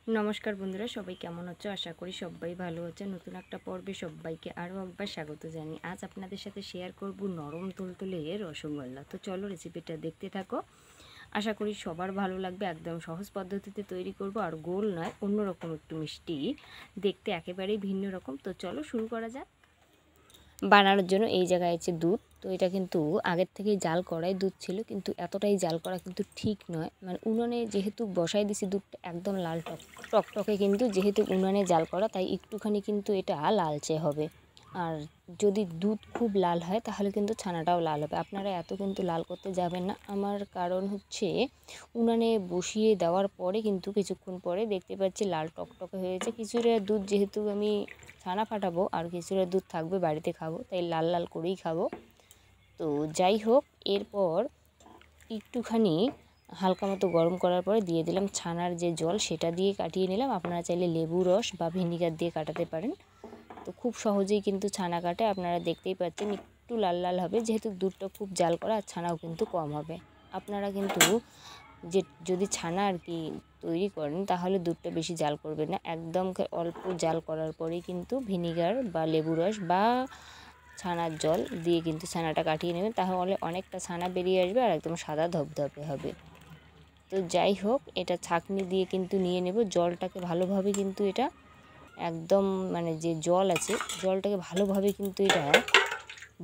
নমস্কার বন্ধুরা, সবাই কেমন আছো? আশা করি সবাই ভালো আছে। নতুন একটা পর্বে সবাইকে আরও একবার স্বাগত জানি। আজ আপনাদের সাথে শেয়ার করব নরম তুলতুলে রসগোল্লা। তো চলো রেসিপিটা দেখতে থাকো। আশা করি সবার ভালো লাগবে। একদম সহজ পদ্ধতিতে তৈরি করব, আর গোল নয়, অন্যরকম একটু মিষ্টি, দেখতে একেবারেই ভিন্ন রকম। তো চলো শুরু করা যাক। বানানোর জন্য এই জায়গায় আছে দুধ। তো এটা কিন্তু আগের থেকেই জাল করাই দুধ ছিল, কিন্তু এতটাই জাল করা কিন্তু ঠিক নয়। মানে উনুনে যেহেতু বসাই দিছি দুধটা একদম লাল টকটকে, কিন্তু যেহেতু উনুনে জাল করা তাই একটুখানি কিন্তু এটা লালচে হবে। আর যদি দুধ খুব লাল হয় তাহলে কিন্তু ছানাটাও লাল হবে। আপনারা এত কিন্তু লাল করতে যাবেন না। আমার কারণ হচ্ছে উনুনে বসিয়ে দেওয়ার পরে কিন্তু কিছুক্ষণ পরে দেখতে পাচ্ছি লাল টকটকে হয়েছে। কিছুটা দুধ যেহেতু আমি ছানা ফাটাবো আর কিছুটা দুধ থাকবে বাড়িতে খাবো, তাই লাল লাল করেই খাবো। তো যাই হোক, এরপর একটুখানি হালকা মতো গরম করার পরে দিয়ে দিলাম ছানার যে জল, সেটা দিয়ে কাটিয়ে নিলাম। আপনারা চাইলে লেবু রস বা ভিনিগার দিয়ে কাটাতে পারেন। তো খুব সহজেই কিন্তু ছানা কাটে, আপনারা দেখতেই পাচ্ছেন একটু লাল লাল হবে, যেহেতু দুধটা খুব জাল করা আর ছানাও কিন্তু কম হবে। আপনারা কিন্তু যদি ছানা আর কি তৈরি করেন তাহলে দুধটা বেশি জাল করবেন না, একদম অল্প জাল করার পরেই কিন্তু ভিনিগার বা লেবু রস বা ছানার জল দিয়ে কিন্তু ছানাটা কাটিয়ে নেবেন, তাহলে অনেকটা ছানা বেরিয়ে আসবে আর একদম সাদা ধবধবে হবে। তো যাই হোক, এটা ছাঁকনি দিয়ে কিন্তু নিয়ে নেব। জলটাকে ভালোভাবে কিন্তু এটা একদম মানে যে জল আছে জলটাকে ভালোভাবে কিন্তু এটা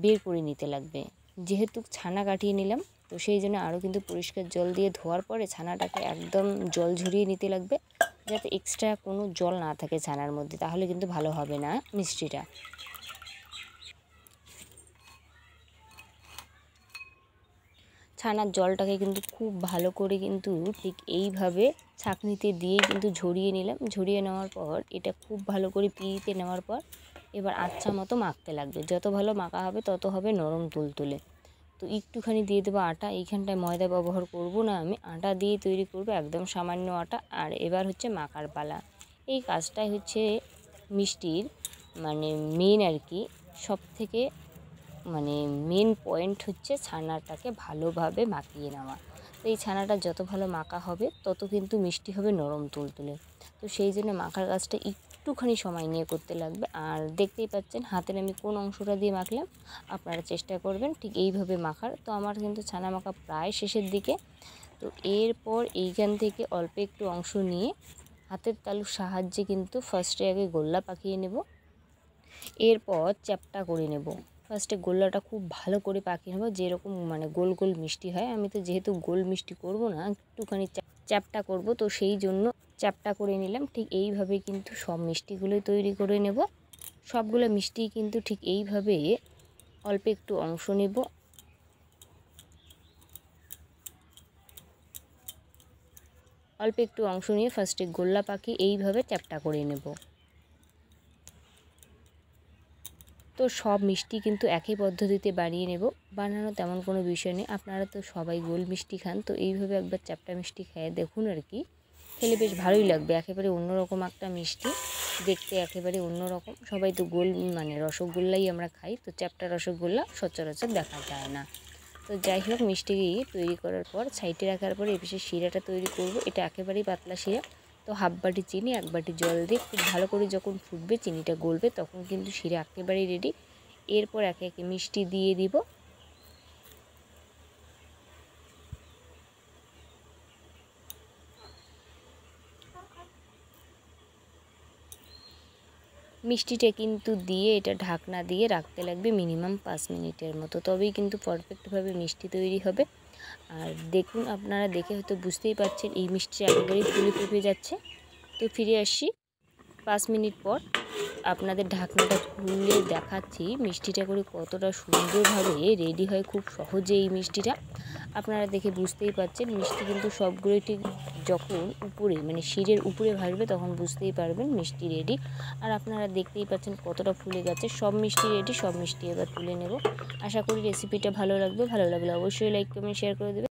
বের করে নিতে লাগবে। যেহেতু ছানা কাটিয়ে নিলাম তো সেই জন্য আরও কিন্তু পরিষ্কার জল দিয়ে ধোয়ার পরে ছানাটাকে একদম জল ঝরিয়ে নিতে লাগবে, যাতে এক্সট্রা কোনো জল না থাকে ছানার মধ্যে, তাহলে কিন্তু ভালো হবে না মিষ্টিটা। ছানার জলটাকে কিন্তু খুব ভালো করে কিন্তু ঠিক এইভাবে ছাঁকনিতে দিয়ে কিন্তু ঝরিয়ে নিলাম। ঝরিয়ে নেওয়ার পর এটা খুব ভালো করে পিষে নেওয়ার পর এবার আচ্ছা মতো মাখতে লাগবে। যত ভালো মাখা হবে তত হবে নরম তুলতুলে। তো একটুখানি দিয়ে দেবো আটা। এইখানটায় ময়দা ব্যবহার করব না, আমি আটা দিয়ে তৈরি করব, একদম সামান্য আটা। আর এবার হচ্ছে মাখার পালা। এই কাজটাই হচ্ছে মিষ্টির মানে মেন আর কি, সব থেকে মানে মেন পয়েন্ট হচ্ছে ছানাটাকে ভালোভাবে মাখিয়ে নেওয়া। তো এই ছানাটা যত ভালো মাখা হবে তত কিন্তু মিষ্টি হবে নরম তুলতুলে। তো সেই জন্য মাখার কাজটা একটুখানি সময় নিয়ে করতে লাগবে। আর দেখতেই পাচ্ছেন হাতের আমি কোন অংশটা দিয়ে মাখলাম, আপনারা চেষ্টা করবেন ঠিক এইভাবে মাখার। তো আমার কিন্তু ছানা মাখা প্রায় শেষের দিকে। তো এরপর এইখান থেকে অল্প একটু অংশ নিয়ে হাতের তালুর সাহায্যে কিন্তু ফার্স্টে আগে গোল্লা পাকিয়ে নেব, এরপর চ্যাপটা করে নেব। ফার্স্টে গোল্লাটা খুব ভালো করে পাকিয়ে নেব, যেরকম মানে গোল গোল মিষ্টি হয়। আমি তো যেহেতু গোল মিষ্টি করব না, একটুখানি চ্যাপটা করব, তো সেই জন্য চ্যাপটা করে নিলাম। ঠিক এইভাবে কিন্তু সব মিষ্টিগুলোই তৈরি করে নেব। সবগুলো মিষ্টি কিন্তু ঠিক এইভাবে অল্প একটু অংশ নেব। অল্প একটু অংশ নিয়ে ফার্স্টে গোল্লা পাকিয়ে এইভাবে চ্যাপটা করে নেব। তো সব মিষ্টি কিন্তু একই পদ্ধতিতে বানিয়ে নেব। বানানো তেমন কোনো বিষয় নেই, আপনারা তো সবাই গোল মিষ্টি খান, তো এইভাবে একবার চ্যাপটা মিষ্টি খেয়ে দেখুন আর কি, খেলে বেশ ভালোই লাগবে। একেবারে অন্যরকম একটা মিষ্টি, দেখতে একেবারে অন্যরকম। সবাই তো গোল মানে রসগোল্লাই আমরা খাই, তো চ্যাপটা রসগোল্লা সচরাচর দেখা যায় না। তো যাই হোক, মিষ্টি তৈরি করার পর সাইডে রাখার পরে এই পাশে শিরাটা তৈরি করব। এটা একেবারেই পাতলা শিরা। তো হাফ বাটি চিনি, 1 বাটি জল দিয়ে খুব ভালো করে যখন ফুটবে, চিনিটা গলবে, তখন কিন্তু শিরা একেবারেই রেডি। এরপর একে একে মিষ্টি দিয়ে দিব। মিষ্টিটা কিন্তু দিয়ে এটা ঢাকনা দিয়ে রাখতে লাগবে মিনিমাম 5 মিনিটের মতো, তবেই কিন্তু পারফেক্টভাবে মিষ্টি তৈরি হবে। আর দেখুন, আপনারা দেখে হয়তো বুঝতেই পারছেন এই মিষ্টি একেবারেই ফুলে ফুটে যাচ্ছে। তো ফিরে আসি 5 মিনিট পর। আপনাদের ঢাকনাটা খুলে দেখাচ্ছি মিষ্টিটা করে কতটা সুন্দরভাবে রেডি হয় খুব সহজে এই মিষ্টিটা। আপনারা দেখে বুঝতেই পারছেন মিষ্টি কিন্তু সবগুলোই ঠিক যখন উপরে মানে শিরের উপরে ভাসবে তখন বুঝতেই পারবেন মিষ্টি রেডি। আর আপনারা দেখতেই পাচ্ছেন কতটা ফুলে গেছে। সব মিষ্টি রেডি, সব মিষ্টি এবার তুলে নেব। আশা করি রেসিপিটা ভালো লাগবে। ভালো লাগলে অবশ্যই লাইক কমেন্ট শেয়ার করে দেবেন।